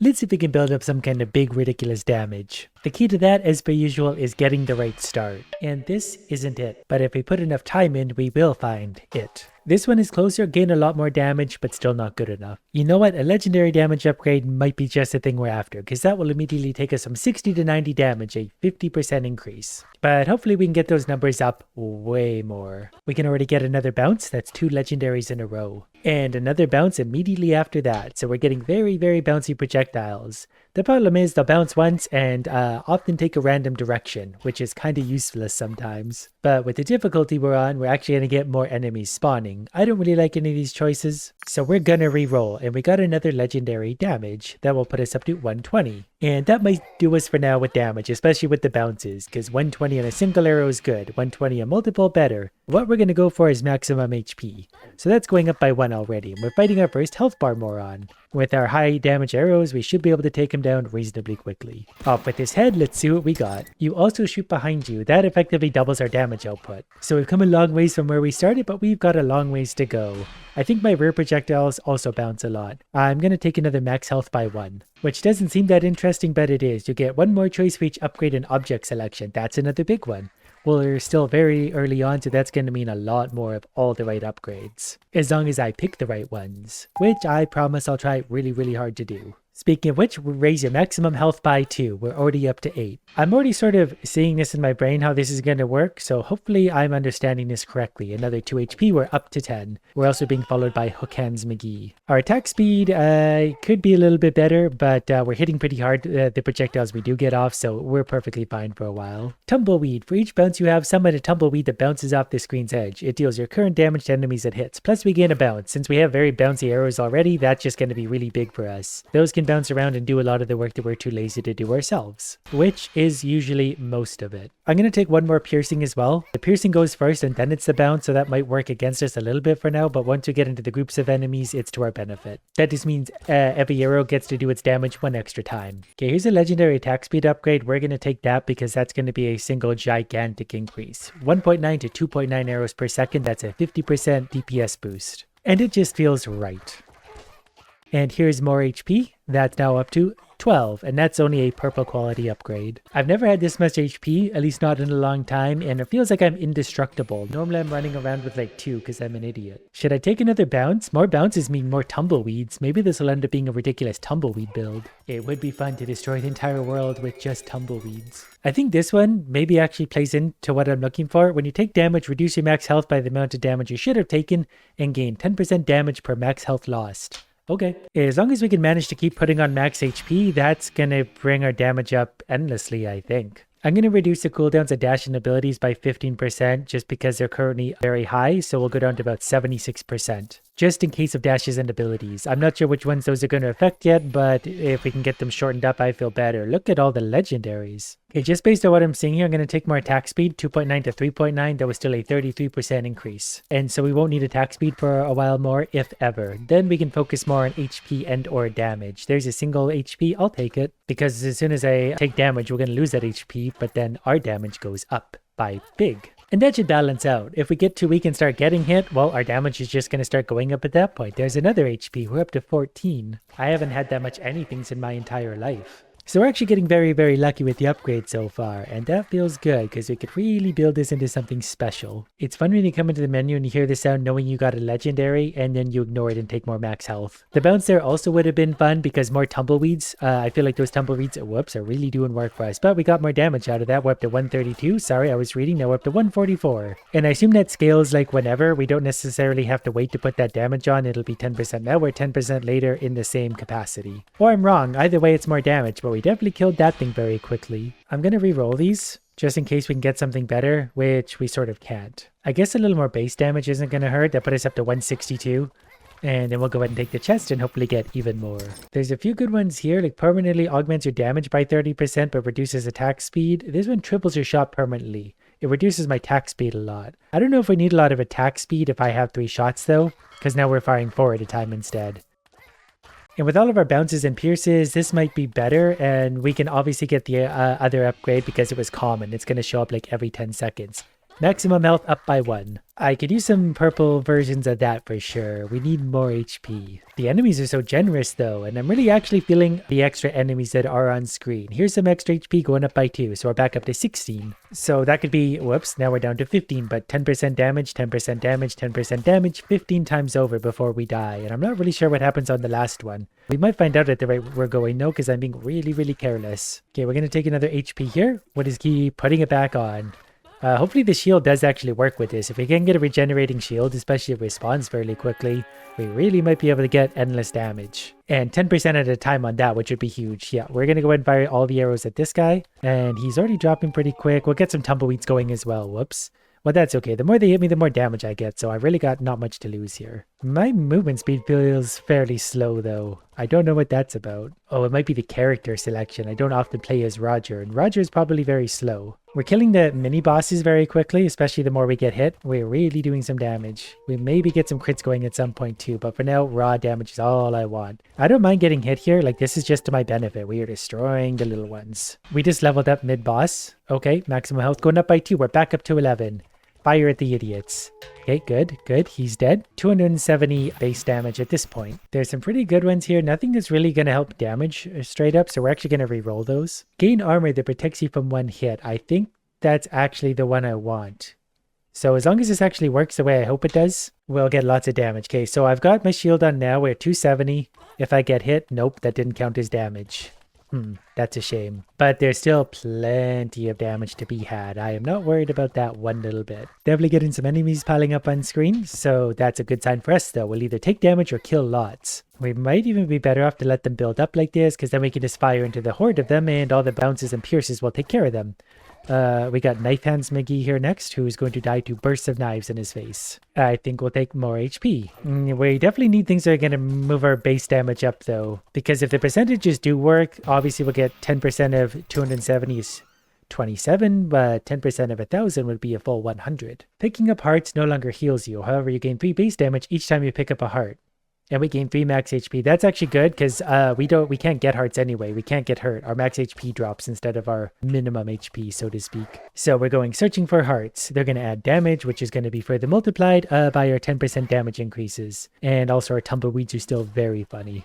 Let's see if we can build up some kind of big ridiculous damage. The key to that, as per usual, is getting the right start. And this isn't it. But if we put enough time in, we will find it. This one is closer, gain a lot more damage, but still not good enough. You know what? A legendary damage upgrade might be just the thing we're after, because that will immediately take us from 60 to 90 damage, a 50% increase. But hopefully we can get those numbers up way more. We can already get another bounce. That's 2 legendaries in a row. And another bounce immediately after that. So we're getting very, very bouncy projectiles. The problem is they'll bounce once and often take a random direction, which is kind of useless sometimes. But with the difficulty we're on, we're actually going to get more enemies spawning. I don't really like any of these choices, so we're going to re-roll. And we got another legendary damage. That will put us up to 120. And that might do us for now with damage, especially with the bounces, because 120 on a single arrow is good, 120 a multiple better. What we're going to go for is maximum HP. So that's going up by 1 already, and we're fighting our first health bar moron. With our high damage arrows, we should be able to take him down reasonably quickly. Off with his head, let's see what we got. You also shoot behind you. That effectively doubles our damage output. So we've come a long ways from where we started, but we've got a long ways to go. I think my rear projectiles also bounce a lot. I'm going to take another max health by 1, which doesn't seem that interesting, but it is. You get 1 more choice for each upgrade and object selection. That's another big one. Well, we're still very early on, so that's going to mean a lot more of all the right upgrades. As long as I pick the right ones, which I promise I'll try really, really hard to do. Speaking of which, we'll raise your maximum health by 2. We're already up to 8. I'm already sort of seeing this in my brain how this is going to work, so hopefully I'm understanding this correctly. Another 2 HP, we're up to 10. We're also being followed by Hook Hands McGee. Our attack speed could be a little bit better, but we're hitting pretty hard the projectiles we do get off, so we're perfectly fine for a while. Tumbleweed. For each bounce you have, summon a tumbleweed that bounces off the screen's edge. It deals your current damage to enemies it hits, plus we gain a bounce. Since we have very bouncy arrows already, that's just going to be really big for us. Those can bounce around and do a lot of the work that we're too lazy to do ourselves, which is usually most of it. I'm going to take 1 more piercing as well. The piercing goes first and then it's the bounce, so that might work against us a little bit for now, but once we get into the groups of enemies, it's to our benefit. That just means every arrow gets to do its damage 1 extra time. Okay, here's a legendary attack speed upgrade. We're going to take that because that's going to be a single gigantic increase. 1.9 to 2.9 arrows per second, that's a 50% DPS boost. And it just feels right. And here's more HP. That's now up to 12, and that's only a purple quality upgrade. I've never had this much HP, at least not in a long time, and it feels like I'm indestructible. Normally I'm running around with like 2 because I'm an idiot. Should I take another bounce? More bounces mean more tumbleweeds. Maybe this will end up being a ridiculous tumbleweed build. It would be fun to destroy the entire world with just tumbleweeds. I think this one maybe actually plays into what I'm looking for. When you take damage, reduce your max health by the amount of damage you should have taken, and gain 10% damage per max health lost. Okay, as long as we can manage to keep putting on max HP, that's gonna bring our damage up endlessly, I think. I'm going to reduce the cooldowns of dash and abilities by 15% just because they're currently very high, so we'll go down to about 76%. Just in case of dashes and abilities. I'm not sure which ones those are going to affect yet, but if we can get them shortened up, I feel better. Look at all the legendaries. Okay, just based on what I'm seeing here, I'm going to take more attack speed, 2.9 to 3.9. That was still a 33% increase. And so we won't need attack speed for a while more, if ever. Then we can focus more on HP and or damage. There's a single HP, I'll take it. Because as soon as I take damage, we're going to lose that HP, but then our damage goes up by big. And that should balance out. If we get too weak and start getting hit, well, our damage is just going to start going up at that point. There's another HP. We're up to 14. I haven't had that much anything in my entire life. So we're actually getting very, very lucky with the upgrade so far, and that feels good because we could really build this into something special. It's fun when you come into the menu and you hear the sound knowing you got a legendary, and then you ignore it and take more max health. The bounce there also would have been fun because more tumbleweeds. I feel like those tumbleweeds, whoops, are really doing work for us, but we got more damage out of that. We're up to 132. Sorry, I was reading. Now we're up to 144. And I assume that scales like whenever. We don't necessarily have to wait to put that damage on. It'll be 10% now. We're 10% later in the same capacity. Or I'm wrong. Either way, it's more damage, but we definitely killed that thing very quickly. I'm going to re-roll these just in case we can get something better, which we sort of can't. I guess a little more base damage isn't going to hurt. That put us up to 162. And then we'll go ahead and take the chest and hopefully get even more. There's a few good ones here, like permanently augments your damage by 30% but reduces attack speed. This one triples your shot permanently. It reduces my attack speed a lot. I don't know if we need a lot of attack speed if I have 3 shots though, because now we're firing 4 at a time instead. And with all of our bounces and pierces, this might be better, and we can obviously get the other upgrade because it was common. It's going to show up like every 10 seconds. Maximum health up by 1. I could use some purple versions of that for sure. We need more HP. The enemies are so generous though, and I'm really actually feeling the extra enemies that are on screen. Here's some extra HP going up by 2, so we're back up to 16. So that could be, whoops, now we're down to 15, but 10% damage, 10% damage, 10% damage, 15 times over before we die. And I'm not really sure what happens on the last one. We might find out at the rate we're going, no, because I'm being really, really careless. Okay, we're going to take another HP here. What is key? Putting it back on. Hopefully the shield does actually work with this. If we can get a regenerating shield, especially if it respawns fairly quickly, we really might be able to get endless damage. And 10% at a time on that, which would be huge. Yeah, we're going to go ahead and fire all the arrows at this guy. And he's already dropping pretty quick. We'll get some tumbleweeds going as well. Whoops. Well, that's okay. The more they hit me, the more damage I get. So I really got not much to lose here. My movement speed feels fairly slow, though. I don't know what that's about. Oh, it might be the character selection. I don't often play as Roger, and Roger is probably very slow. We're killing the mini-bosses very quickly, especially the more we get hit. We're really doing some damage. We maybe get some crits going at some point too, but for now, raw damage is all I want. I don't mind getting hit here. Like, this is just to my benefit. We are destroying the little ones. We just leveled up mid-boss. Okay, maximum health going up by 2. We're back up to 11. Fire at the idiots. Okay, good, good. He's dead. 270 base damage at this point. There's some pretty good ones here. Nothing that's really going to help damage straight up, so we're actually going to re-roll those. Gain armor that protects you from one hit. I think that's actually the one I want. So as long as this actually works the way I hope it does, we'll get lots of damage. Okay, so I've got my shield on now. We're at 270. If I get hit, nope, that didn't count as damage. That's a shame. But there's still plenty of damage to be had. I am not worried about that one little bit. Definitely getting some enemies piling up on screen, so that's a good sign for us though. We'll either take damage or kill lots. We might even be better off to let them build up like this, because then we can just fire into the horde of them and all the bounces and pierces will take care of them. We got Knife Hands McGee here next, who is going to die to bursts of knives in his face. I think we'll take more HP. We definitely need things that are going to move our base damage up though, because if the percentages do work, obviously we'll get 10% of 270 is 27, but 10% of 1,000 would be a full 100. Picking up hearts no longer heals you. However, you gain 3 base damage each time you pick up a heart. And we gain 3 max HP. That's actually good because we can't get hearts anyway. We can't get hurt. Our max HP drops instead of our minimum HP, so to speak. So we're going searching for hearts. They're going to add damage, which is going to be further multiplied by our 10% damage increases. And also our tumbleweeds are still very funny.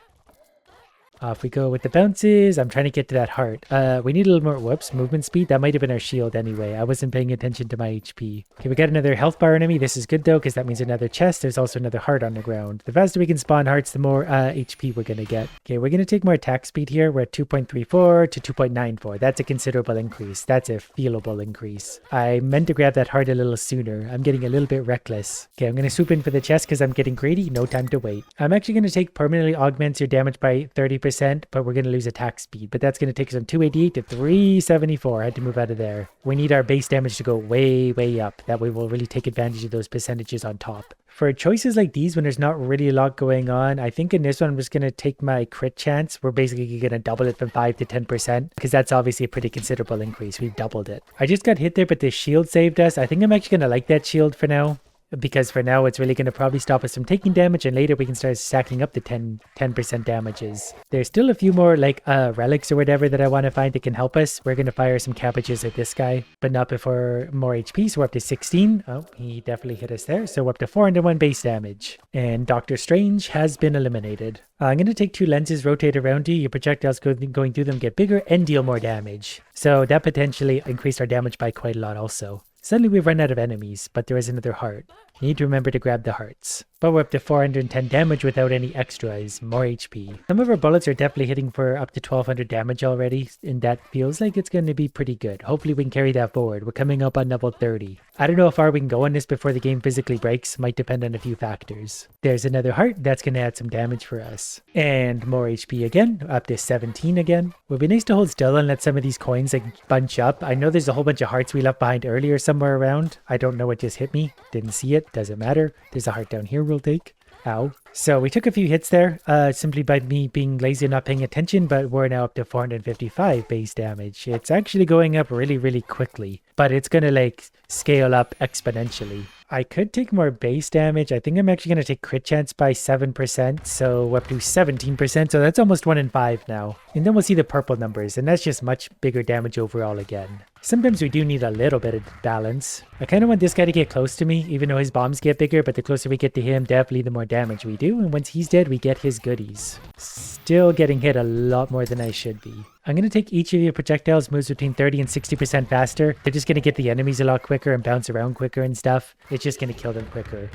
Off we go with the bounces. I'm trying to get to that heart. We need a little more, whoops, movement speed. That might have been our shield anyway. I wasn't paying attention to my HP. Okay, we got another health bar enemy. This is good though, because that means another chest. There's also another heart on the ground. The faster we can spawn hearts, the more HP we're going to get. Okay, we're going to take more attack speed here. We're at 2.34 to 2.94. That's a considerable increase. That's a feelable increase. I meant to grab that heart a little sooner. I'm getting a little bit reckless. Okay, I'm going to swoop in for the chest because I'm getting greedy. No time to wait. I'm actually going to take permanently augments your damage by 30%. But we're going to lose attack speed. But that's going to take us from 288 to 374. I had to move out of there. We need our base damage to go way, way up. That way we'll really take advantage of those percentages on top. For choices like these, when there's not really a lot going on, I think in this one I'm just going to take my crit chance. We're basically going to double it from 5 to 10% because that's obviously a pretty considerable increase. We've doubled it. I just got hit there, but the shield saved us. I think I'm actually going to like that shield for now. Because for now, it's really going to probably stop us from taking damage, and later we can start stacking up the 10% damages. There's still a few more like relics or whatever that I want to find that can help us. We're going to fire some cabbages at this guy, but not before more HP, so we're up to 16. Oh, he definitely hit us there. So we're up to 401 base damage. And Doctor Strange has been eliminated. I'm going to take 2 lenses, rotate around you. Your projectiles going through them get bigger and deal more damage. So that potentially increased our damage by quite a lot also. Suddenly we've run out of enemies, but there is another heart. You need to remember to grab the hearts. But we're up to 410 damage without any extras, more HP. Some of our bullets are definitely hitting for up to 1200 damage already, and that feels like it's going to be pretty good. Hopefully we can carry that forward. We're coming up on level 30. I don't know how far we can go on this before the game physically breaks. Might depend on a few factors. There's another heart. That's going to add some damage for us. And more HP again, up to 17 again. Would be nice to hold still and let some of these coins like bunch up. I know there's a whole bunch of hearts we left behind earlier somewhere around. I don't know what just hit me. Didn't see it. Doesn't matter. There's a heart down here we'll take. Ow. So we took a few hits there simply by me being lazy and not paying attention, but we're now up to 455 base damage. It's actually going up really, really quickly, but it's going to like scale up exponentially. I could take more base damage. I think I'm actually going to take crit chance by 7%, so up to 17%, so that's almost 1 in 5 now. And then we'll see the purple numbers, and that's just much bigger damage overall again. Sometimes we do need a little bit of balance. I kind of want this guy to get close to me, even though his bombs get bigger, but the closer we get to him, definitely the more damage we do, and once he's dead, we get his goodies. Still getting hit a lot more than I should be. I'm going to take each of your projectiles moves between 30 and 60% faster. They're just going to get the enemies a lot quicker and bounce around quicker and stuff. It's just going to kill them quicker.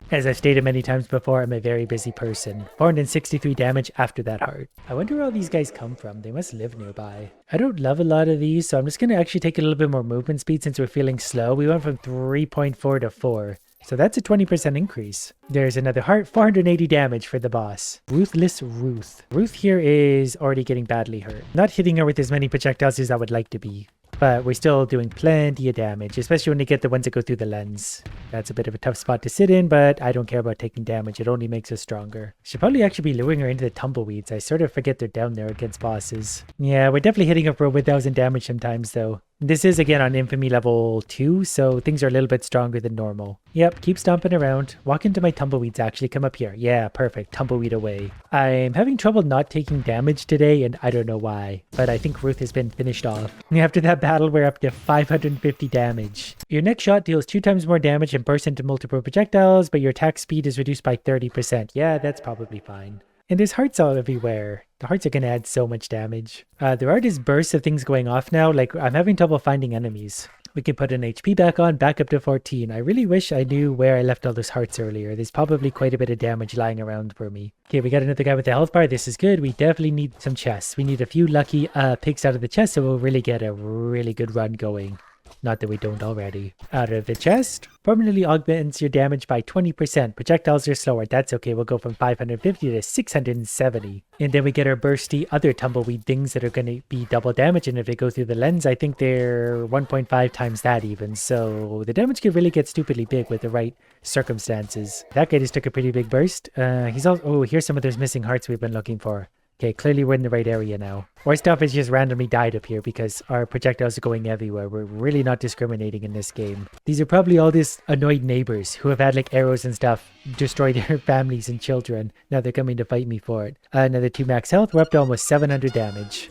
As I've stated many times before, I'm a very busy person. 463 damage after that heart. I wonder where all these guys come from. They must live nearby. I don't love a lot of these, so I'm just going to actually take a little bit more movement speed since we're feeling slow. We went from 3.4 to 4. So that's a 20% increase. There's another heart, 480 damage for the boss. Ruthless Ruth. Ruth here is already getting badly hurt. Not hitting her with as many projectiles as I would like to be. But we're still doing plenty of damage, especially when you get the ones that go through the lens. That's a bit of a tough spot to sit in, but I don't care about taking damage. It only makes us stronger. Should probably actually be luring her into the tumbleweeds. I sort of forget they're down there against bosses. Yeah, we're definitely hitting her for 1,000 damage sometimes, though. This is again on Infamy level 2, so things are a little bit stronger than normal. Yep, keep stomping around. Walk into my tumbleweeds actually, come up here. Yeah, perfect, tumbleweed away. I'm having trouble not taking damage today, and I don't know why, but I think Ruth has been finished off. After that battle, we're up to 550 damage. Your next shot deals 2 times more damage and bursts into multiple projectiles, but your attack speed is reduced by 30%. Yeah, that's probably fine. And there's hearts all everywhere. The hearts are going to add so much damage. There are just bursts of things going off now. Like, I'm having trouble finding enemies. We can put an HP back on, back up to 14. I really wish I knew where I left all those hearts earlier. There's probably quite a bit of damage lying around for me. Okay, we got another guy with the health bar. This is good. We definitely need some chests. We need a few lucky picks out of the chest, so we'll really get a really good run going. Not that we don't already. Out of the chest, permanently augments your damage by 20%. Projectiles are slower. That's okay. We'll go from 550 to 670. And then we get our bursty other tumbleweed things that are going to be double damage. And if they go through the lens, I think they're 1.5 times that even. So the damage can really get stupidly big with the right circumstances. That guy just took a pretty big burst. He's also... Oh, here's some of those missing hearts we've been looking for. Okay, clearly we're in the right area now. Or stuff has just randomly died up here because our projectiles are going everywhere. We're really not discriminating in this game. These are probably all these annoyed neighbors who have had like arrows and stuff destroy their families and children. Now they're coming to fight me for it. Another 2 max health. We're up to almost 700 damage.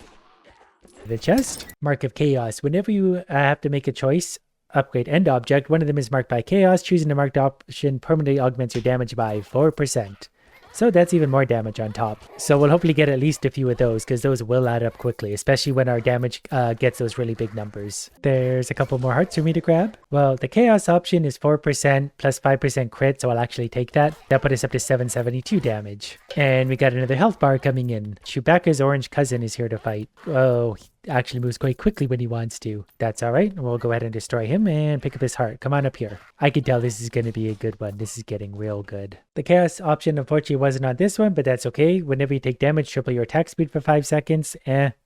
The chest. Mark of Chaos. Whenever you have to make a choice, upgrade end object, one of them is marked by Chaos. Choosing the marked option permanently augments your damage by 4%. So that's even more damage on top. So we'll hopefully get at least a few of those because those will add up quickly, especially when our damage gets those really big numbers. There's a couple more hearts for me to grab. Well, the chaos option is 4% plus 5% crit, so I'll actually take that. That put us up to 772 damage. And we got another health bar coming in. Chewbacca's orange cousin is here to fight. Oh, he actually moves quite quickly when he wants to. That's all right. We'll go ahead and destroy him and pick up his heart. Come on up here. I can tell this is going to be a good one. This is getting real good. The chaos option unfortunately wasn't on this one, but that's okay. Whenever you take damage, triple your attack speed for 5 seconds.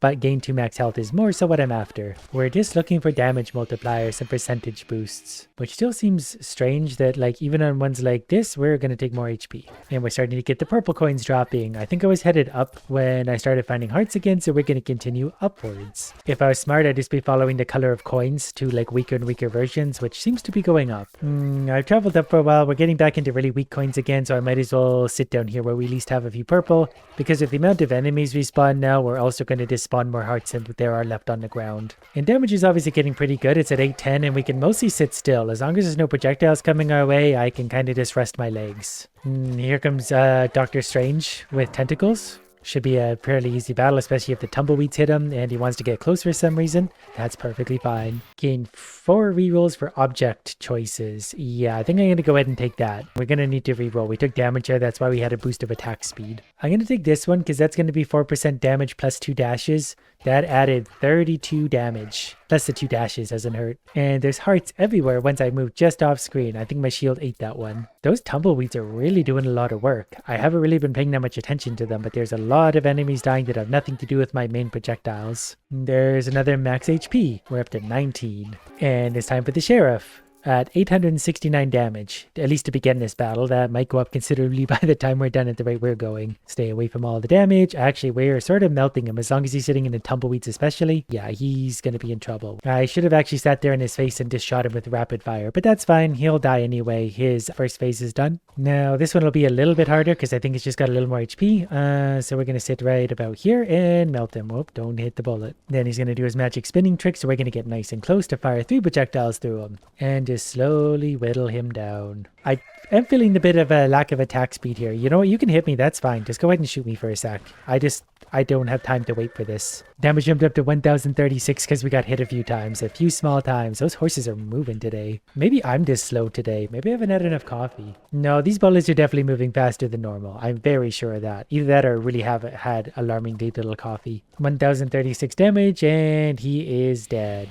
But gain 2 max health is more so what I'm after. We're just looking for damage multipliers and percentage boosts, which still seems strange that like even on ones like this, we're going to take more HP. And we're starting to get the purple coins dropping. I think I was headed up when I started finding hearts again, so we're going to continue upwards. If I was smart, I'd just be following the color of coins to like weaker and weaker versions, which seems to be going up. I've traveled up for a while. We're getting back into really weak coins again, so I might as well sit down here where we at least have a few purple, because with the amount of enemies we spawn now, we're also going to just spawn more hearts than there are left on the ground. And damage is obviously getting pretty good. It's at 810, and we can mostly sit still. As long as there's no projectiles coming our way, I can kind of just rest my legs. Here comes Doctor Strange with tentacles. Should be a fairly easy battle, especially if the tumbleweeds hit him and he wants to get close for some reason. That's perfectly fine. Gain 4 rerolls for object choices. Yeah, I think I'm going to go ahead and take that. We're going to need to reroll. We took damage there. That's why we had a boost of attack speed. I'm going to take this one because that's going to be 4% damage plus 2 dashes. That added 32 damage. Plus the 2 dashes doesn't hurt. And there's hearts everywhere once I move just off screen. I think my shield ate that one. Those tumbleweeds are really doing a lot of work. I haven't really been paying that much attention to them, but there's a lot of enemies dying that have nothing to do with my main projectiles. There's another max HP. We're up to 19. And it's time for the sheriff. at 869 damage, at least to begin this battle. That might go up considerably by the time we're done at the rate we're going. Stay away from all the damage. Actually, we're sort of melting him as long as he's sitting in the tumbleweeds especially. Yeah, he's going to be in trouble. I should have actually sat there in his face and just shot him with rapid fire, but that's fine. He'll die anyway. His first phase is done. Now, this one will be a little bit harder because I think it's just got a little more HP. So we're going to sit right about here and melt him. Whoop, don't hit the bullet. Then he's going to do his magic spinning trick, so we're going to get nice and close to fire 3 projectiles through him. And just slowly whittle him down. I am feeling a bit of a lack of attack speed here. You know what? You can hit me. That's fine. Just go ahead and shoot me for a sec. I don't have time to wait for this. Damage jumped up to 1036 because we got hit a few times. A few small times. Those horses are moving today. Maybe I'm just slow today. Maybe I haven't had enough coffee. No, these bullets are definitely moving faster than normal. I'm very sure of that. Either that or really have had alarmingly little coffee. 1036 damage and he is dead.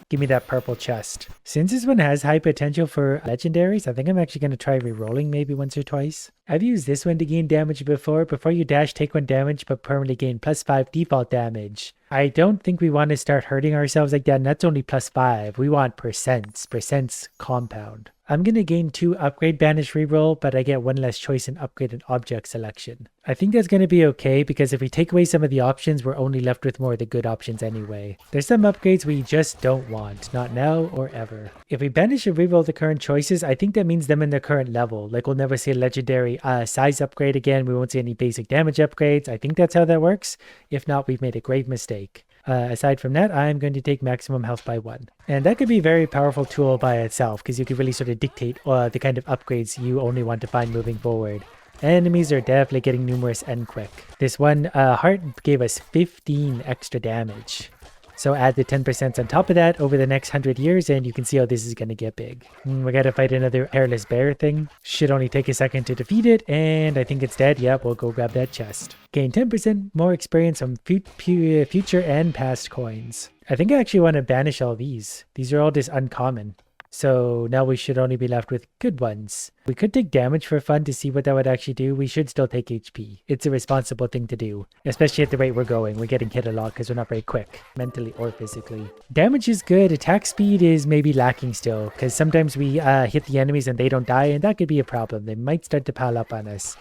Give me that purple chest. Since this one has high potential for legendaries, I think I'm actually going to try re-rolling maybe once or twice. I've used this one to gain damage before. Before you dash, take 1 damage, but permanently gain +5 default damage. I don't think we want to start hurting ourselves like that, and that's only +5. We want percents. Percents compound. I'm going to gain 2 upgrade banish reroll, but I get 1 less choice in upgrade and object selection. I think that's going to be okay, because if we take away some of the options, we're only left with more of the good options anyway. There's some upgrades we just don't want, not now or ever. If we banish and reroll the current choices, I think that means them in their current level. Like we'll never see a legendary size upgrade again, we won't see any basic damage upgrades. I think that's how that works. If not, we've made a grave mistake. Aside from that, I'm going to take maximum health by 1. And that could be a very powerful tool by itself, because you could really sort of dictate the kind of upgrades you only want to find moving forward. Enemies are definitely getting numerous and quick. This one heart gave us 15 extra damage. So add the 10% on top of that over the next 100 years and you can see how this is going to get big. We gotta fight another hairless bear thing. Should only take a second to defeat it, and I think it's dead. Yep, we'll go grab that chest. Gain 10% more experience from future and past coins. I think I actually want to banish all these. These are all just uncommon. So now we should only be left with good ones. We could take damage for fun to see what that would actually do. We should still take HP. It's a responsible thing to do, especially at the rate we're going. We're getting hit a lot because we're not very quick, mentally or physically. Damage is good. Attack speed is maybe lacking still, because sometimes we hit the enemies and they don't die, and that could be a problem. They might start to pile up on us.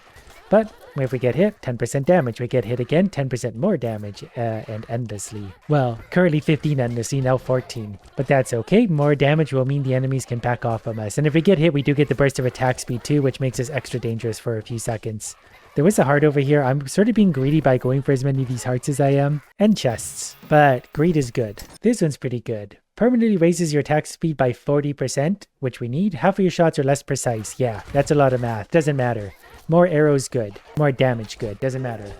But if we get hit, 10% damage. We get hit again, 10% more damage, and endlessly. Well, currently 15 endlessly, now 14. But that's okay. More damage will mean the enemies can back off from us. And if we get hit, we do get the burst of attack speed too, which makes us extra dangerous for a few seconds. There was a heart over here. I'm sort of being greedy by going for as many of these hearts as I am. And chests. But greed is good. This one's pretty good. Permanently raises your attack speed by 40%, which we need. Half of your shots are less precise. Yeah, that's a lot of math. Doesn't matter. More arrows, good. More damage, good. Doesn't matter.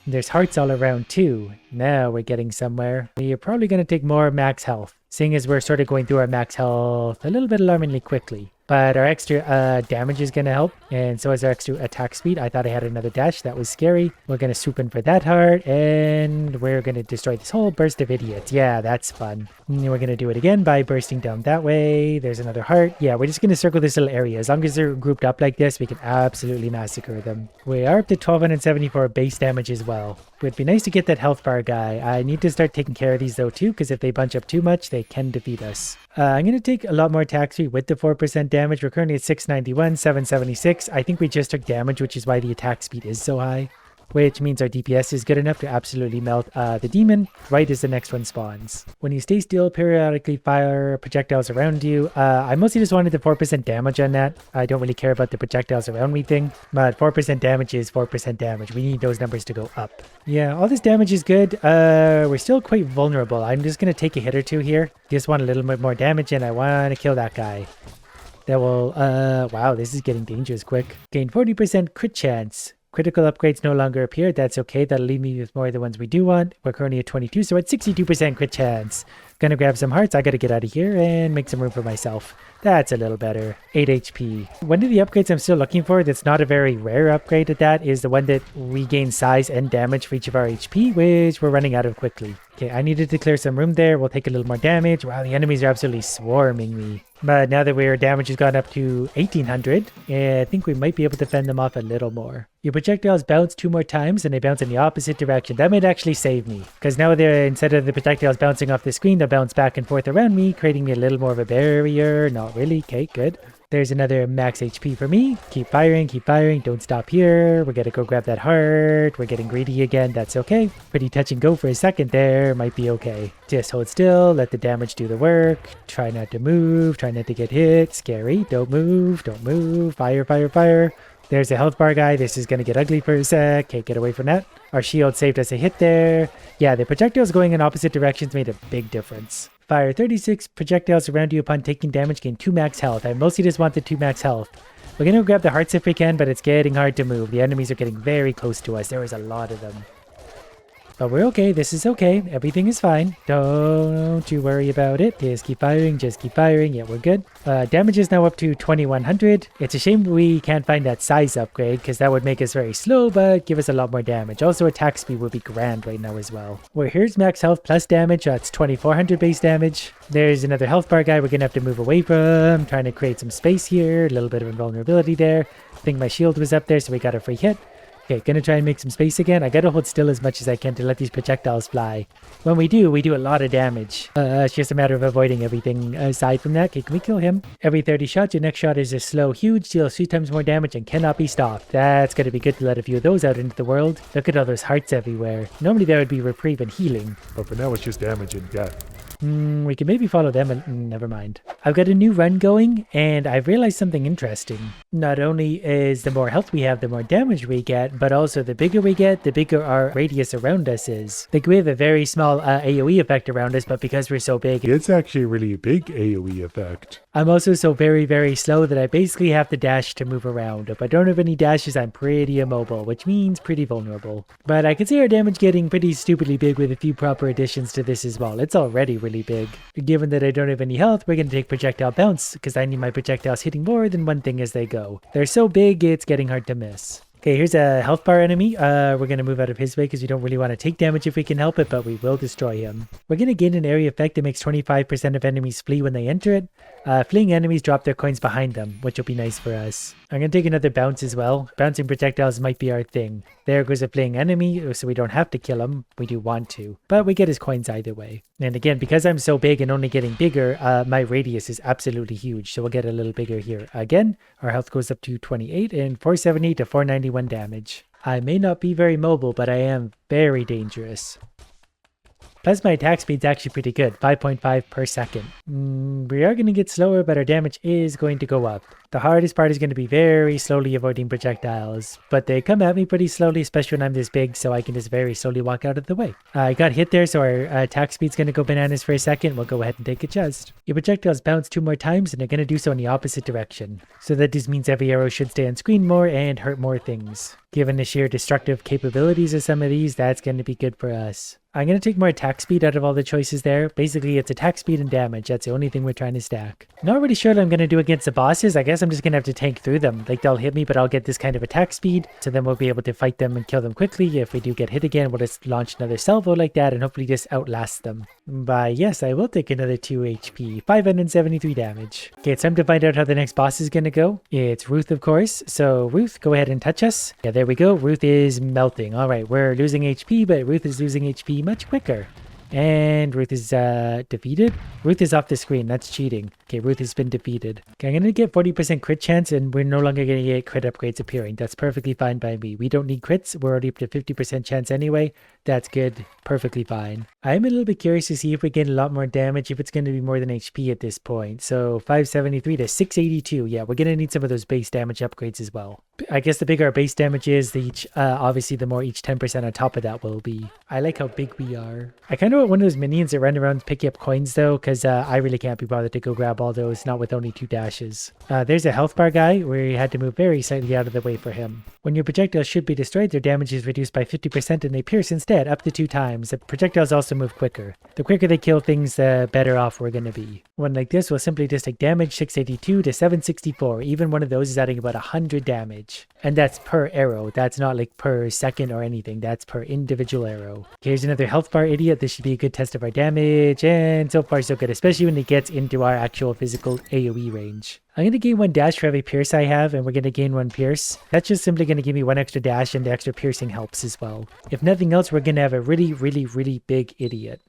There's hearts all around too. Now we're getting somewhere. We are probably going to take more max health, seeing as we're sort of going through our max health a little bit alarmingly quickly. But our extra damage is going to help, and so is our extra attack speed. I thought I had another dash. That was scary. We're going to swoop in for that heart, and we're going to destroy this whole burst of idiots. Yeah, that's fun. And we're going to do it again by bursting down that way. There's another heart. Yeah, we're just going to circle this little area. As long as they're grouped up like this, we can absolutely massacre them. We are up to 1274 base damage as well. It would be nice to get that health bar guy. I need to start taking care of these though too, because if they bunch up too much, they can defeat us. I'm going to take a lot more attack speed with the 4% damage. We're currently at 691, 776. I think we just took damage, which is why the attack speed is so high. Which means our DPS is good enough to absolutely melt the demon right as the next one spawns. When you stay still, periodically fire projectiles around you. I mostly just wanted the 4% damage on that. I don't really care about the projectiles around me thing, but 4% damage is 4% damage. We need those numbers to go up. Yeah, all this damage is good. We're still quite vulnerable. I'm just going to take a hit or two here. Just want a little bit more damage, and I want to kill that guy. That will, wow, this is getting dangerous quick. Gain 40% crit chance. Critical upgrades no longer appear. That's okay. That'll leave me with more of the ones we do want. We're currently at 22, so at 62% crit chance. Gonna grab some hearts. I gotta get out of here and make some room for myself. That's a little better. 8 HP. One of the upgrades I'm still looking for that's not a very rare upgrade at that is the one that regains size and damage for each of our HP, which we're running out of quickly. Okay, I needed to clear some room there. We'll take a little more damage. Wow, the enemies are absolutely swarming me. But now that our damage has gone up to 1800, I think we might be able to fend them off a little more. Your projectiles bounce 2 more times and they bounce in the opposite direction. That might actually save me, because now they're, instead of the projectiles bouncing off the screen, they'll gonna bounce back and forth around me, creating me a little more of a barrier. Not really. Okay, good. There's another max HP for me. Keep firing, don't stop here. We're gonna go grab that heart. We're getting greedy again, that's okay. Pretty touch and go for a second there, might be okay. Just hold still, let the damage do the work. Try not to move, try not to get hit. Scary, don't move, fire, fire, fire. There's a health bar guy. This is going to get ugly for a sec. Okay, get away from that. Our shield saved us a hit there. Yeah, the projectiles going in opposite directions made a big difference. Fire 36 projectiles around you upon taking damage, gain 2 max health. I mostly just want the 2 max health. We're going to grab the hearts if we can, but it's getting hard to move. The enemies are getting very close to us. There is a lot of them. But we're okay. This is okay. Everything is fine. Don't you worry about it. Just keep firing. Yeah, we're good. Damage is now up to 2100. It's a shame we can't find that size upgrade because that would make us very slow, but give us a lot more damage. Also, attack speed would be grand right now as well. Well, here's max health plus damage. That's 2400 base damage. There's another health bar guy we're going to have to move away from. Trying to create some space here. A little bit of invulnerability there. I think my shield was up there, so we got a free hit. Okay, gonna try and make some space again. I gotta hold still as much as I can to let these projectiles fly. When we do a lot of damage. It's just a matter of avoiding everything aside from that. Okay, can we kill him? Every 30 shots, your next shot is a slow, huge, deals 3 times more damage and cannot be stopped. That's gonna be good to let a few of those out into the world. Look at all those hearts everywhere. Normally there would be reprieve and healing. But for now it's just damage and death. We can maybe follow them and never mind. I've got a new run going and I've realized something interesting. Not only is the more health we have, the more damage we get, but also the bigger we get, the bigger our radius around us is. Like we have a very small AoE effect around us, but because we're so big, it's actually a really big AoE effect. I'm also so very, very slow that I basically have to dash to move around. If I don't have any dashes, I'm pretty immobile, which means pretty vulnerable. But I can see our damage getting pretty stupidly big with a few proper additions to this as well. It's already really big. Given that I don't have any health, we're going to take projectile bounce, because I need my projectiles hitting more than one thing as they go. They're so big, it's getting hard to miss. Okay, here's a health bar enemy. We're going to move out of his way because we don't really want to take damage if we can help it, but we will destroy him. We're going to gain an area effect that makes 25% of enemies flee when they enter it. Fleeing enemies drop their coins behind them, which will be nice for us. I'm going to take another bounce as well. Bouncing projectiles might be our thing. There goes a fleeing enemy, so we don't have to kill him. We do want to, but we get his coins either way. And again, because I'm so big and only getting bigger, my radius is absolutely huge, so we'll get a little bigger here. Again, our health goes up to 28 and 470 to 491 damage. I may not be very mobile, but I am very dangerous. Plus my attack speed's actually pretty good, 5.5 per second. We are going to get slower, but our damage is going to go up. The hardest part is going to be very slowly avoiding projectiles, but they come at me pretty slowly, especially when I'm this big, so I can just very slowly walk out of the way. I got hit there, so our attack speed's going to go bananas for a second. We'll go ahead and take a chest. Your projectiles bounce 2 more times, and they're going to do so in the opposite direction. So that just means every arrow should stay on screen more and hurt more things. Given the sheer destructive capabilities of some of these, that's going to be good for us. I'm going to take more attack speed out of all the choices there. Basically, it's attack speed and damage. That's the only thing we're trying to stack. Not really sure what I'm going to do against the bosses. I guess I'm just going to have to tank through them. Like, they'll hit me, but I'll get this kind of attack speed. So then we'll be able to fight them and kill them quickly. If we do get hit again, we'll just launch another salvo like that and hopefully just outlast them. But yes, I will take another 2 HP. 573 damage. Okay, it's time to find out how the next boss is going to go. It's Ruth, of course. So Ruth, go ahead and touch us. Yeah, there we go. Ruth is melting. All right, we're losing HP, but Ruth is losing HP much quicker. And Ruth is defeated. Ruth is off the screen. That's cheating. Okay, Ruth has been defeated. Okay, I'm going to get 40% crit chance, and we're no longer going to get crit upgrades appearing. That's perfectly fine by me. We don't need crits. We're already up to 50% chance anyway. That's good. Perfectly fine. I'm a little bit curious to see if we get a lot more damage, if it's going to be more than HP at this point. So 573 to 682. Yeah, we're going to need some of those base damage upgrades as well. I guess the bigger our base damage is, obviously the more each 10% on top of that will be. I like how big we are. I kind of want one of those minions that run around picking up coins though, because I really can't be bothered to go grab all those, not with only 2 dashes. There's a health bar guy where you had to move very slightly out of the way for him. When your projectiles should be destroyed, their damage is reduced by 50% and they pierce instead up to 2 times. The projectiles also move quicker. The quicker they kill things, the better off we're going to be. One like this will simply just take damage 682 to 764. Even one of those is adding about 100 damage. And that's per arrow. That's not like per second or anything. That's per individual arrow. Here's another health bar idiot. This should be a good test of our damage. And so far so good, especially when it gets into our actual physical AoE range. I'm going to gain 1 dash for every pierce I have, and we're going to gain 1 pierce. That's just simply going to give me 1 extra dash, and the extra piercing helps as well. If nothing else, we're going to have a really, really, really big idiot.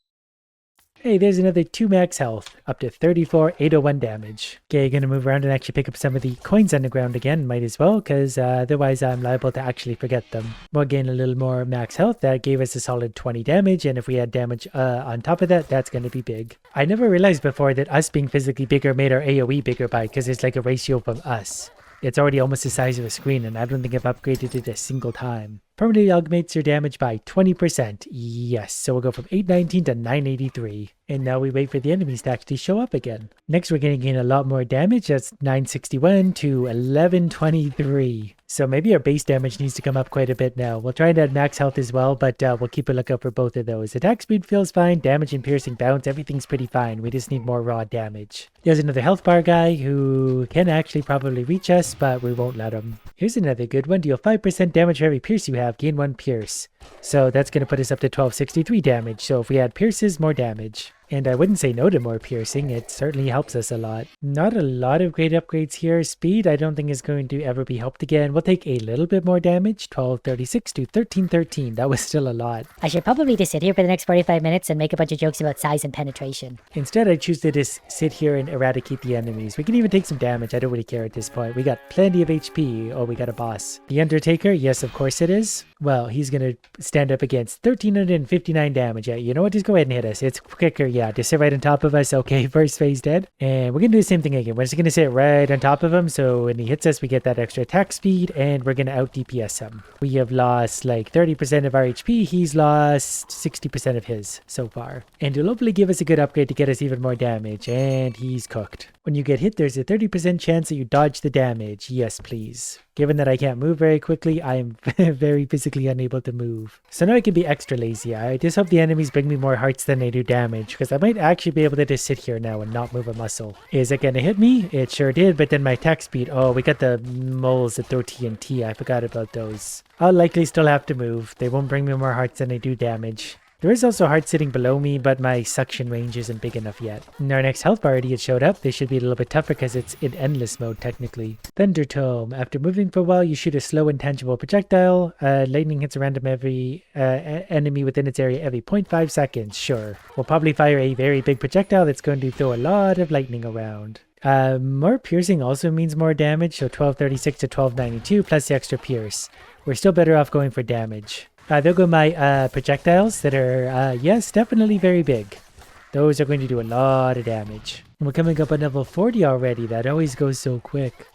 Hey, there's another 2 max health, up to 34,801 damage. Okay, gonna move around and actually pick up some of the coins on the ground again, might as well, because otherwise I'm liable to actually forget them. We'll gain a little more max health, that gave us a solid 20 damage, and if we add damage on top of that, that's gonna be big. I never realized before that us being physically bigger made our AoE bigger by, because it's like a ratio from us. It's already almost the size of a screen, and I don't think I've upgraded it a single time. Permanently augments your damage by 20%. Yes, so we'll go from 819 to 983. And now we wait for the enemies to actually show up again. Next, we're going to gain a lot more damage. That's 961 to 1123. So maybe our base damage needs to come up quite a bit now. We'll try and add max health as well, but we'll keep a lookout for both of those. Attack speed feels fine, damage and piercing bounce, everything's pretty fine. We just need more raw damage. There's another health bar guy who can actually probably reach us, but we won't let him. Here's another good one. Deal 5% damage for every pierce you have, gain 1 pierce. So that's going to put us up to 1263 damage. So if we add pierces, more damage. And I wouldn't say no to more piercing, it certainly helps us a lot. Not a lot of great upgrades here. Speed I don't think is going to ever be helped again. We'll take a little bit more damage, 1236 to 1313. That was still a lot. I should probably just sit here for the next 45 minutes and make a bunch of jokes about size and penetration. Instead I choose to just sit here and eradicate the enemies. We can even take some damage, I don't really care at this point. We got plenty of HP. Oh, we got a boss. The Undertaker, yes of course it is. Well, he's gonna stand up against 1359 damage. Yeah, you know what, just go ahead and hit us. It's quicker, yeah, just sit right on top of us. Okay, first phase dead. And we're gonna do the same thing again. We're just gonna sit right on top of him, so when he hits us, we get that extra attack speed, and we're gonna out DPS him. We have lost like 30% of our HP. He's lost 60% of his so far. And it'll hopefully give us a good upgrade to get us even more damage, and he's cooked. When you get hit, there's a 30% chance that you dodge the damage. Yes, please. Given that I can't move very quickly, I am very physically unable to move. So now I can be extra lazy. I just hope the enemies bring me more hearts than they do damage, because I might actually be able to just sit here now and not move a muscle. Is it gonna hit me? It sure did, but then my attack speed. Oh, we got the moles that throw TNT. I forgot about those. I'll likely still have to move. They won't bring me more hearts than they do damage. There is also hearts sitting below me, but my suction range isn't big enough yet. And our next health bar already had showed up. They should be a little bit tougher because it's in endless mode technically. Thunder Tome. After moving for a while, you shoot a slow intangible projectile. Lightning hits a random enemy within its area every 0.5 seconds. Sure. We'll probably fire a very big projectile that's going to throw a lot of lightning around. More piercing also means more damage, so 1236 to 1292 plus the extra pierce. We're still better off going for damage. There go my projectiles that are, yes, definitely very big. Those are going to do a lot of damage. We're coming up on level 40 already. That always goes so quick.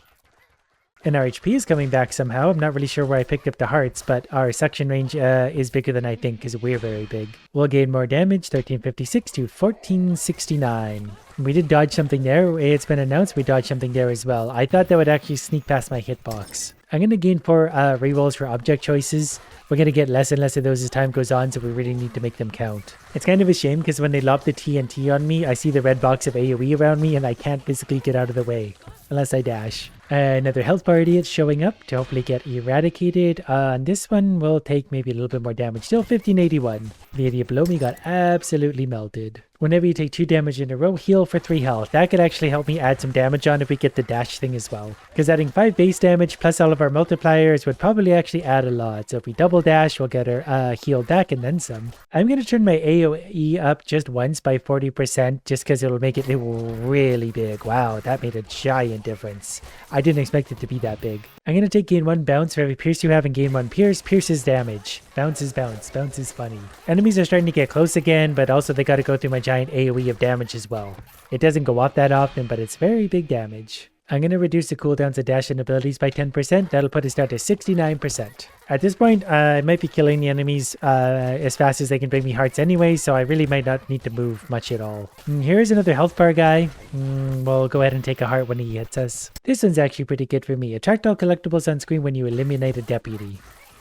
And our HP is coming back somehow. I'm not really sure where I picked up the hearts, but our suction range is bigger than I think because we're very big. We'll gain more damage, 1356 to 1469. We did dodge something there. It's been announced we dodged something there as well. I thought that would actually sneak past my hitbox. I'm going to gain 4 rerolls for object choices. We're going to get less and less of those as time goes on, so we really need to make them count. It's kind of a shame because when they lob the TNT on me, I see the red box of AoE around me and I can't physically get out of the way. Unless I dash. Another health bar idiot showing up to hopefully get eradicated. On this one, we'll take maybe a little bit more damage. Still 1581. The idiot below me got absolutely melted. Whenever you take 2 damage in a row, heal for 3 health. That could actually help me add some damage on if we get the dash thing as well. Because adding 5 base damage plus all of our multipliers would probably actually add a lot. So if we double dash, we'll get our heal back and then some. I'm going to turn my AoE up just once by 40% just because it'll make it really big. Wow, that made a giant difference. I didn't expect it to be that big. I'm going to take gain 1 bounce for every pierce you have and gain 1 pierce. Pierce is damage. Bounce is bounce. Bounce is funny. Enemies are starting to get close again, but also they got to go through my giant AoE of damage as well. It doesn't go off that often, but it's very big damage. I'm going to reduce the cooldowns of dash and abilities by 10%. That'll put us down to 69%. At this point, I might be killing the enemies as fast as they can bring me hearts anyway, so I really might not need to move much at all. Here's another health bar guy. We'll go ahead and take a heart when he hits us. This one's actually pretty good for me. Attract all collectibles on screen when you eliminate a deputy.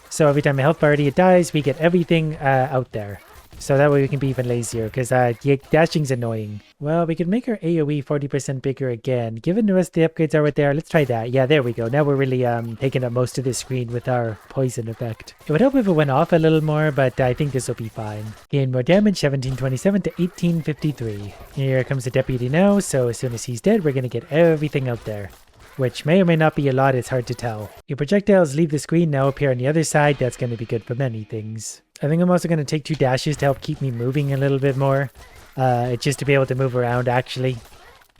So every time a health bar idiot dies, we get everything out there. So that way we can be even lazier, because dashing's annoying. Well, we can make our AoE 40% bigger again. Given the rest of the upgrades are right there, let's try that. Yeah, there we go. Now we're really taking up most of the screen with our poison effect. It would help if it went off a little more, but I think this will be fine. Gain more damage, 1727 to 1853. Here comes the deputy now, so as soon as he's dead, we're going to get everything out there. Which may or may not be a lot, it's hard to tell. Your projectiles leave the screen, now appear on the other side. That's going to be good for many things. I think I'm also going to take 2 dashes to help keep me moving a little bit more. just to be able to move around actually.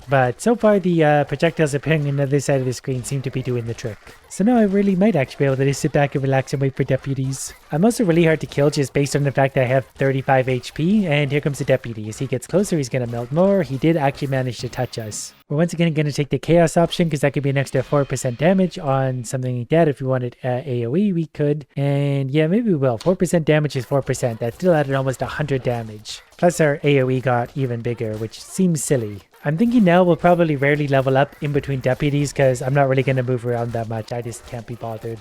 But so far the projectiles appearing on the other side of the screen seem to be doing the trick. So now I really might actually be able to just sit back and relax and wait for deputies. I'm also really hard to kill just based on the fact that I have 35 HP, and here comes the deputy. As he gets closer, he's going to melt more. He did actually manage to touch us. We're once again going to take the chaos option because that could be an extra 4% damage on something like that. If we wanted AoE, we could. And yeah, maybe we will. 4% damage is 4%. That still added almost 100 damage. Plus our AoE got even bigger, which seems silly. I'm thinking now we'll probably rarely level up in between deputies because I'm not really going to move around that much. I just can't be bothered.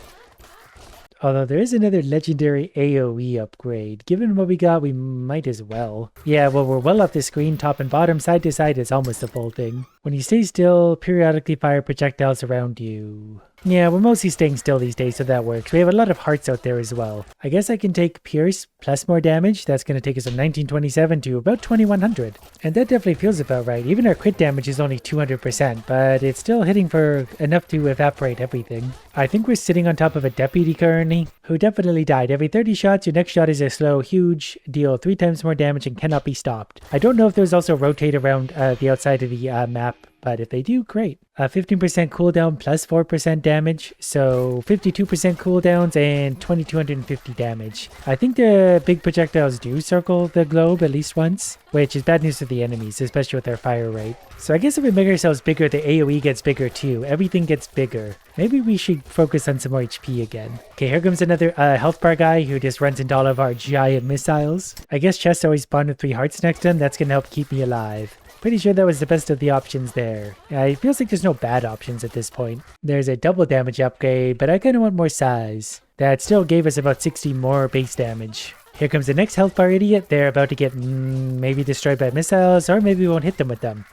Although there is another legendary AoE upgrade. Given what we got, we might as well. Yeah, well, we're well off the screen, top and bottom, side to side, it's almost the full thing. When you stay still, periodically fire projectiles around you. Yeah, we're mostly staying still these days, so that works. We have a lot of hearts out there as well. I guess I can take Pierce plus more damage. That's going to take us from 1927 to about 2100. And that definitely feels about right. Even our crit damage is only 200%, but it's still hitting for enough to evaporate everything. I think we're sitting on top of a deputy currently, who definitely died. Every 30 shots, your next shot is a slow, huge, deal 3 times more damage and cannot be stopped. I don't know if there's also rotate around the outside of the map, but if they do, great. 15% cooldown plus 4% damage, so 52% cooldowns and 2250 damage. I think the big projectiles do circle the globe at least once, which is bad news for the enemies, especially with their fire rate. So I guess if we make ourselves bigger, the AoE gets bigger too. Everything gets bigger. Maybe we should focus on some more HP again. Okay, here comes another health bar guy who just runs into all of our giant missiles. I guess chests always spawn with 3 hearts next to them. That's going to help keep me alive. Pretty sure that was the best of the options there. It feels like there's no bad options at this point. There's a double damage upgrade, but I kind of want more size. That still gave us about 60 more base damage. Here comes the next health bar idiot. They're about to get maybe destroyed by missiles, or maybe we won't hit them with them.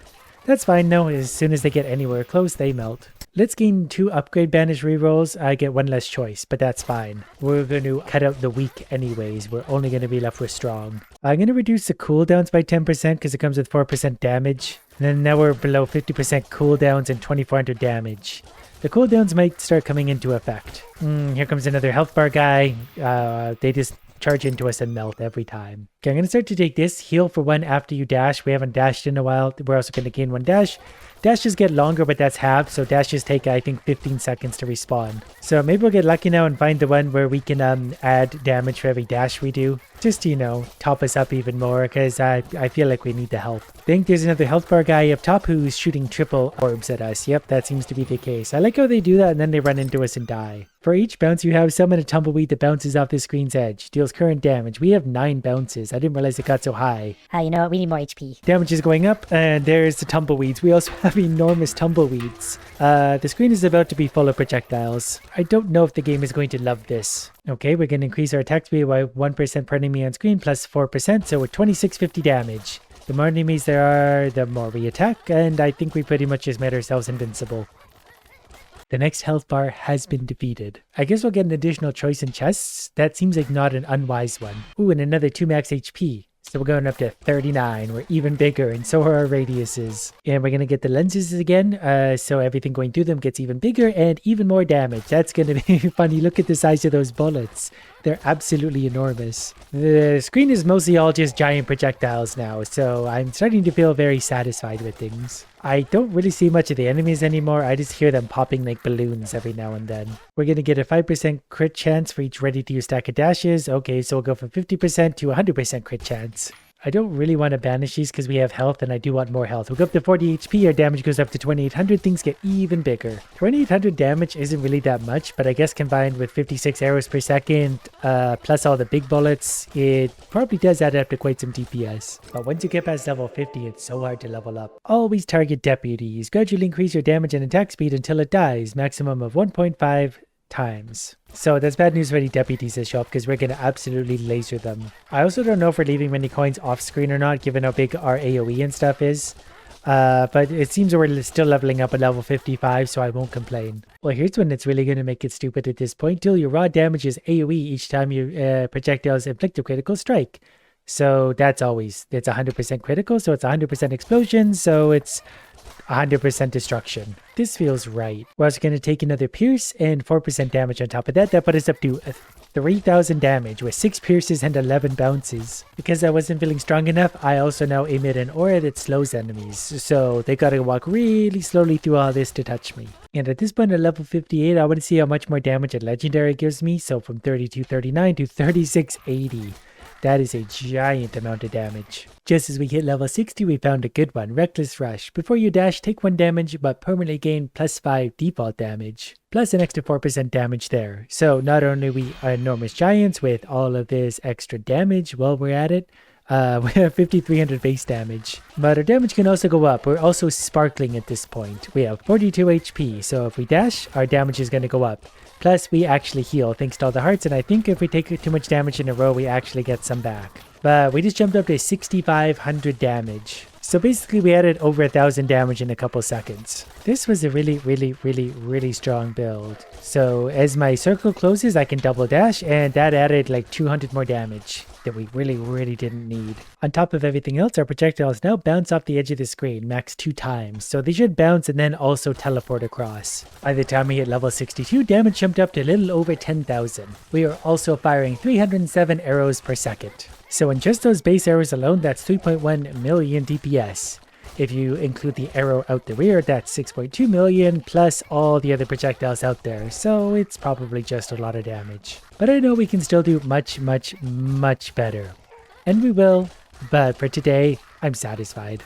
That's fine, no. As soon as they get anywhere close, they melt. Let's gain 2 upgrade banish rerolls. I get 1 less choice, but that's fine. We're going to cut out the weak anyways. We're only going to be left with strong. I'm going to reduce the cooldowns by 10% because it comes with 4% damage. And then now we're below 50% cooldowns and 2400 damage. The cooldowns might start coming into effect. Here comes another health bar guy. They just charge into us and melt every time. Okay, I'm going to start to take this. Heal for 1 after you dash. We haven't dashed in a while. We're also going to gain 1 dash. Dashes get longer, but that's halved, so dashes take, I think, 15 seconds to respawn. So maybe we'll get lucky now and find the one where we can add damage for every dash we do. Just to, you know, top us up even more, because I feel like we need the help. I think there's another health bar guy up top who's shooting triple orbs at us. Yep, that seems to be the case. I like how they do that and then they run into us and die. For each bounce you have, summon a tumbleweed that bounces off the screen's edge. Deals current damage. We have 9 bounces. I didn't realize it got so high. You know what? We need more HP. Damage is going up, and there's the tumbleweeds. We also have enormous tumbleweeds. The screen is about to be full of projectiles. I don't know if the game is going to love this. Okay, we're going to increase our attack speed by 1% per enemy on screen plus 4%, so we're 2650 damage. The more enemies there are, the more we attack, and I think we pretty much just made ourselves invincible. The next health bar has been defeated. I guess we'll get an additional choice in chests. That seems like not an unwise one. Ooh, and another 2 max HP. So we're going up to 39. We're even bigger, and so are our radiuses. And we're going to get the lenses again, so everything going through them gets even bigger and even more damage. That's going to be funny. Look at the size of those bullets. They're absolutely enormous. The screen is mostly all just giant projectiles now, so I'm starting to feel very satisfied with things. I don't really see much of the enemies anymore. I just hear them popping like balloons every now and then. We're going to get a 5% crit chance for each ready-to-use stack of dashes. Okay, so we'll go from 50% to 100% crit chance. I don't really want to banish these because we have health and I do want more health. We'll go up to 40 HP, our damage goes up to 2800, things get even bigger. 2800 damage isn't really that much, but I guess combined with 56 arrows per second, plus all the big bullets, it probably does add up to quite some DPS. But once you get past level 50, it's so hard to level up. Always target deputies. Gradually increase your damage and attack speed until it dies, maximum of 1.5 times. So that's bad news for any deputies that show up because we're going to absolutely laser them. I also don't know if we're leaving many coins off screen or not given how big our AoE and stuff is. But it seems we're still leveling up at level 55, so I won't complain. Well, here's when it's really going to make it stupid at this point. Deal your raw damage is AoE each time your projectiles inflict a critical strike. So that's always, it's 100% critical, so it's 100% explosion, so it's 100% destruction. This feels right. We're also going to take another pierce and 4% damage on top of that. That put us up to 3,000 damage with 6 pierces and 11 bounces. Because I wasn't feeling strong enough, I also now emit an aura that slows enemies, so they gotta walk really slowly through all this to touch me. And at this point at level 58, I want to see how much more damage a legendary gives me, so from 3239 to 3680. That is a giant amount of damage. Just as we hit level 60, we found a good one, Reckless Rush. Before you dash, take 1 damage, but permanently gain plus 5 default damage. Plus an extra 4% damage there. So not only are we enormous giants with all of this extra damage while we're at it, we have 5300 base damage. But our damage can also go up. We're also sparkling at this point. We have 42 HP, so if we dash, our damage is going to go up. Plus, we actually heal thanks to all the hearts, and I think if we take too much damage in a row, we actually get some back. But we just jumped up to 6500 damage. So basically, we added over 1000 damage in a couple seconds. This was a really strong build. So as my circle closes, I can double dash, and that added like 200 more damage that we really didn't need. On top of everything else, our projectiles now bounce off the edge of the screen max 2 times, so they should bounce and then also teleport across. By the time we hit level 62, damage jumped up to a little over 10,000. We are also firing 307 arrows per second. So in just those base arrows alone, that's 3.1 million DPS. If you include the arrow out the rear, that's 6.2 million plus all the other projectiles out there, so it's probably just a lot of damage. But I know we can still do much better. And we will, but for today, I'm satisfied.